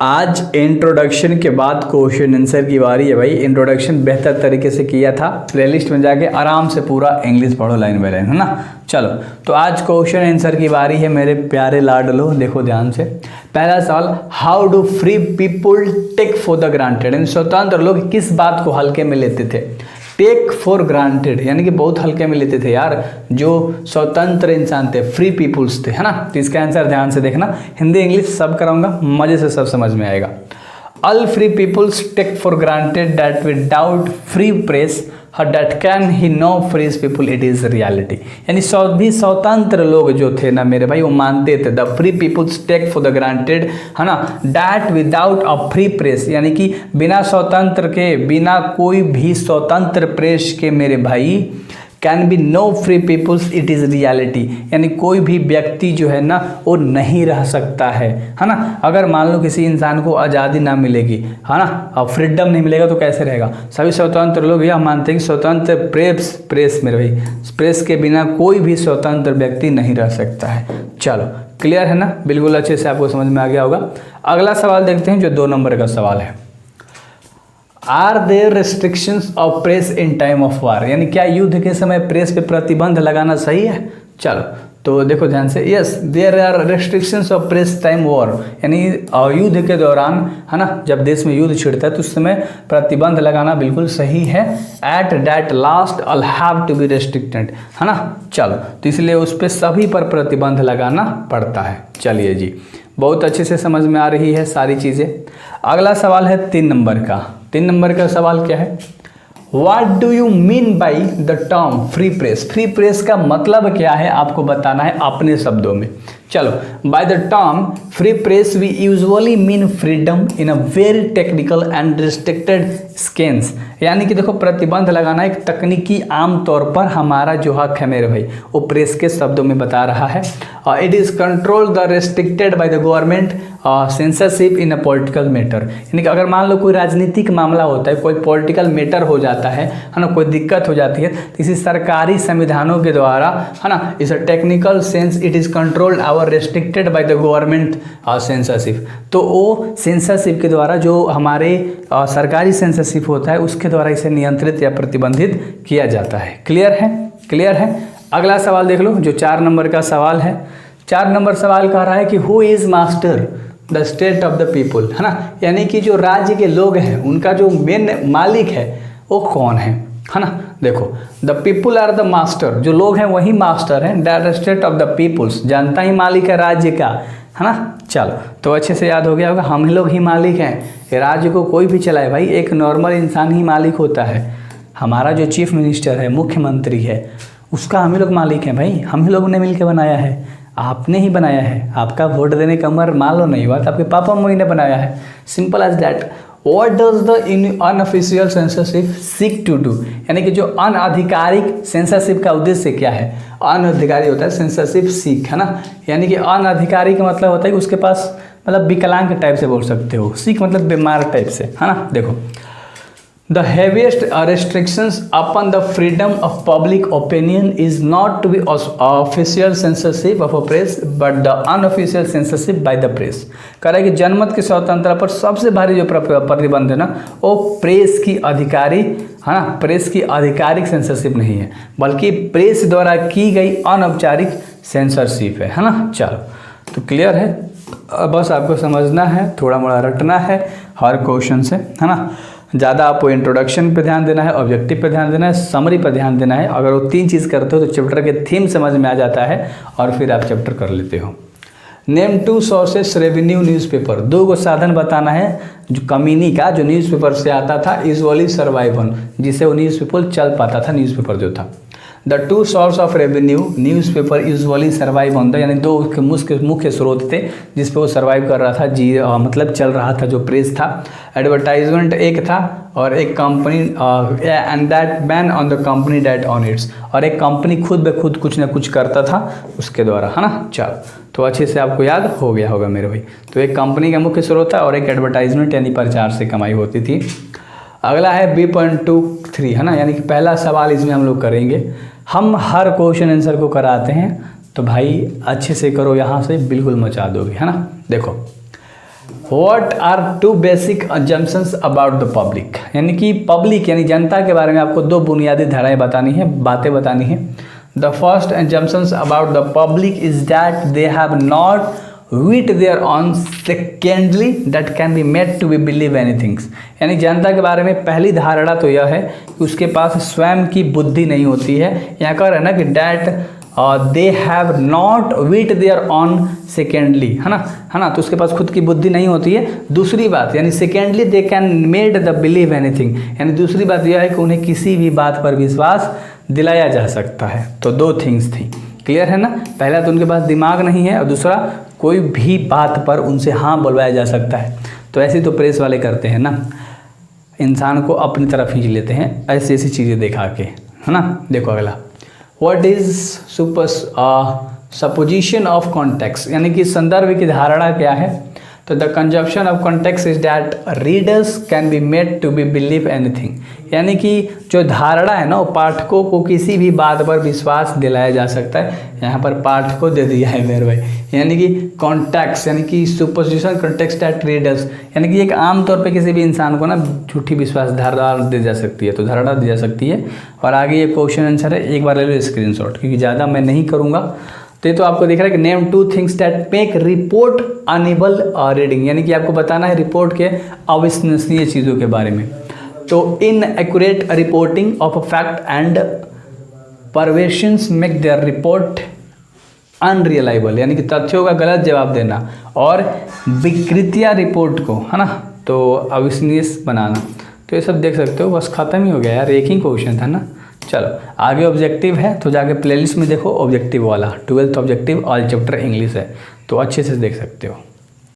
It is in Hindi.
आज इंट्रोडक्शन के बाद क्वेश्चन आंसर की बारी है भाई। इंट्रोडक्शन बेहतर तरीके से किया था, प्लेलिस्ट में जाके आराम से पूरा इंग्लिश पढ़ो लाइन बाय लाइन, है ना। चलो तो आज क्वेश्चन आंसर की बारी है मेरे प्यारे लाडलो। देखो ध्यान से, पहला सवाल, how do free people take for the granted. स्वतंत्र लोग किस बात को हल्के में लेते थे? टेक फॉर ग्रांटेड यानी कि बहुत हल्के में लेते थे यार। जो स्वतंत्र इंसान थे, फ्री पीपुल्स थे, है ना। तो इसका आंसर ध्यान से देखना, हिंदी इंग्लिश सब कराऊंगा, मजे से सब समझ में आएगा। All free peoples take for granted that without free press that can he know free people it is reality। यानी सभी स्वतंत्र लोग जो थे ना मेरे भाई, वो मानते थे the free peoples take for the granted, है ना, that without a free press यानी कि बिना स्वतंत्र के, बिना कोई भी स्वतंत्र प्रेस के मेरे भाई, can be no free peoples it is reality यानी कोई भी व्यक्ति जो है ना वो नहीं रह सकता है ना। अगर मान लो किसी इंसान को आज़ादी ना मिलेगी, है ना, और फ्रीडम नहीं मिलेगा तो कैसे रहेगा। सभी स्वतंत्र लोग यह मानते हैं कि स्वतंत्र प्रेस मेरे भाई, प्रेस के बिना कोई भी स्वतंत्र व्यक्ति नहीं रह सकता है। चलो क्लियर है ना, बिल्कुल अच्छे से आपको समझ में आ गया होगा। अगला सवाल देखते हैं जो 2 नंबर का सवाल है। Are there restrictions of press in time of war यानी क्या युद्ध के समय प्रेस पे प्रतिबंध लगाना सही है? चलो तो देखो ध्यान से, yes there are restrictions of press time war यानी युद्ध के दौरान, है ना, जब देश में युद्ध छिड़ता है तो उस समय प्रतिबंध लगाना बिल्कुल सही है। At that last all have to be restricted, है ना। चलो तो इसलिए उस पर सभी पर प्रतिबंध लगाना पड़ता है। चलिए जी, बहुत अच्छे से समझ में आ रही है सारी चीज़ें। अगला सवाल है 3 नंबर का। 3 नंबर का सवाल क्या है? What do you mean by the term free press? Free press का मतलब क्या है आपको बताना है अपने शब्दों में। चलो, by the term free press we usually mean freedom in a very technical and restricted sense। यानी कि देखो प्रतिबंध लगाना एक तकनीकी आम तौर पर हमारा जो हक है मेरे भाई, वो प्रेस के शब्दों में बता रहा है। It is control the restricted by the government censorship in a political matter यानी कि अगर मान लो कोई राजनीतिक मामला होता है, कोई पॉलिटिकल मैटर हो जाता है ना, कोई दिक्कत हो जाती है, तो इसी सरकारी संविधानों के द्वारा, है ना, इस technical sense it is controlled और restricted by the government censorship. तो वो सेंसरशिप के द्वारा जो हमारे सरकारी सेंसरशिप होता है उसके द्वारा इसे नियंत्रित या प्रतिबंधित किया जाता है। क्लियर है? क्लियर है। अगला सवाल देख लो जो 4 नंबर का सवाल है। 4 नंबर सवाल कह रहा है कि who is master the state of the people, है ना, यानी कि जो राज्य के लोग हैं उनका जो मेन मालिक है वो कौन है ना। देखो, the people are the master, जो लोग हैं वही मास्टर हैं। The state of the peoples, जनता ही मालिक है राज्य का, है ना। चलो तो अच्छे से याद हो गया होगा, हम ही लोग ही मालिक हैं। राज्य को कोई भी चलाए भाई, एक नॉर्मल इंसान ही मालिक होता है। हमारा जो चीफ मिनिस्टर है, मुख्यमंत्री है, उसका हम ही लोग मालिक हैं भाई। हम ही लोगों ने मिलकर बनाया है, आपने ही बनाया है। आपका वोट देने का उम्र मान लो नहीं हुआ तो आपके पापा मम्मी ने बनाया है। Simple as that. What does the unofficial censorship seek to do? यानी कि जो अनआधिकारिक सेंसरशिप का उद्देश्य क्या है? अनअधिकारी होता है सेंसरशिप सीख, है ना, यानी कि अनअधिकारी का मतलब होता है कि उसके पास मतलब विकलांग टाइप से बोल सकते हो, सीख मतलब बीमार टाइप से, है ना। देखो, The heaviest restrictions upon the freedom of public opinion is not to be official censorship of a press but the unofficial censorship by the press। कह रहा है कि जनमत की स्वतंत्रता पर सबसे भारी जो प्रतिबंध है ना, वो प्रेस की अधिकारी, है ना, प्रेस की आधिकारिक सेंसरशिप नहीं है बल्कि प्रेस द्वारा की गई अनौपचारिक सेंसरशिप है ना। चलो तो क्लियर है, बस आपको समझना है, थोड़ा मोड़ा रटना है हर क्वेश्चन से, है ना। ज़्यादा आपको इंट्रोडक्शन पे ध्यान देना है, ऑब्जेक्टिव पे ध्यान देना है, समरी पे ध्यान देना है। अगर वो 3 चीज़ करते हो तो चैप्टर के थीम समझ में आ जाता है और फिर आप चैप्टर कर लेते हो। नेम 2 सोर्सेस रेवेन्यू न्यूज़पेपर, 2 को साधन बताना है जो कमीनी का, जो न्यूज़पेपर से आता था, यूजुअली सर्वाइवल, जिससे वो न्यूज़पेपर चल पाता था, न्यूज़पेपर जो था। The 2 source of revenue newspaper usually survive on the, यानी 2 उसके मुख्य स्रोत थे जिस पे वो सर्वाइव कर रहा था, मतलब चल रहा था जो प्रेस था। एडवर्टाइजमेंट एक था और एक company and that ban on the company that on it's, और एक कंपनी खुद ब खुद कुछ ना कुछ करता था उसके द्वारा, है ना। चलो तो अच्छे से आपको याद हो गया होगा मेरे भाई। तो एक कंपनी का मुख्य स्रोत था और एक एडवर्टाइजमेंट यानी प्रचार से कमाई होती थी। अगला है B.23, है ना, यानी कि पहला सवाल इसमें हम लोग करेंगे। हम हर क्वेश्चन आंसर को कराते हैं तो भाई अच्छे से करो, यहाँ से बिल्कुल मचा दोगे, है ना। देखो, what are two basic assumptions about the public, यानी कि पब्लिक यानी जनता के बारे में आपको दो बुनियादी धाराएं बतानी है, बातें बतानी है। The first assumptions about the public is that they have not wit their own, secondly that can be made to be believe anything, यानी जनता के बारे में पहली धारणा तो यह है कि उसके पास स्वयं की बुद्धि नहीं होती है। यहाँ कह रहे हैं ना कि that they have not wit there on, secondly है ना, तो उसके पास खुद की बुद्धि नहीं होती है। दूसरी बात यानी secondly they can made the believe anything, यानी दूसरी बात यह है कि उन्हें किसी भी बात पर विश्वास दिलाया जा सकता है। तो दो थिंग्स थी, क्लियर है ना। पहला तो उनके पास दिमाग नहीं है और दूसरा कोई भी बात पर उनसे हाँ बुलवाया जा सकता है। तो ऐसे तो प्रेस वाले करते हैं ना, इंसान को अपनी तरफ खींच लेते हैं ऐसी ऐसी चीज़ें दिखा के, है ना। देखो अगला, what is supposition of context, यानी कि संदर्भ की धारणा क्या है। तो the consumption of context is that readers can be made to be believe anything, यानी कि जो धारणा है ना वो पाठकों को किसी भी बात पर विश्वास दिलाया जा सकता है। यहाँ पर पाठकों दे दिया है मेरे भाई, यानी कि कॉन्टेक्स्ट यानी कि सुपोजिशन कॉन्टेक्स्ट एट रीडर्स, यानी कि एक आम तौर पे किसी भी इंसान को ना झूठी विश्वास धारणा दी जा सकती है, तो धारणा दी जा सकती है। और आगे ये क्वेश्चन आंसर है, एक बार ले लो स्क्रीनशॉट, क्योंकि ज़्यादा मैं नहीं करूँगा। तो आपको दिख रहा है कि name two things that make report enable reading, यानी कि आपको बताना है रिपोर्ट के अविश्वसनीय चीज़ों के बारे में। तो inaccurate reporting of a fact and perversions make their report unreliable, यानी कि तथ्यों का गलत जवाब देना और विकृतियाँ रिपोर्ट को, है ना, तो अविश्वसनीय बनाना। तो ये सब देख सकते हो, बस ख़त्म ही हो गया यार, एक ही क्वेश्चन था ना। चलो आगे ऑब्जेक्टिव है, तो जाके प्लेलिस्ट में देखो ऑब्जेक्टिव वाला, 12th objective all chapter English है, तो अच्छे से देख सकते हो।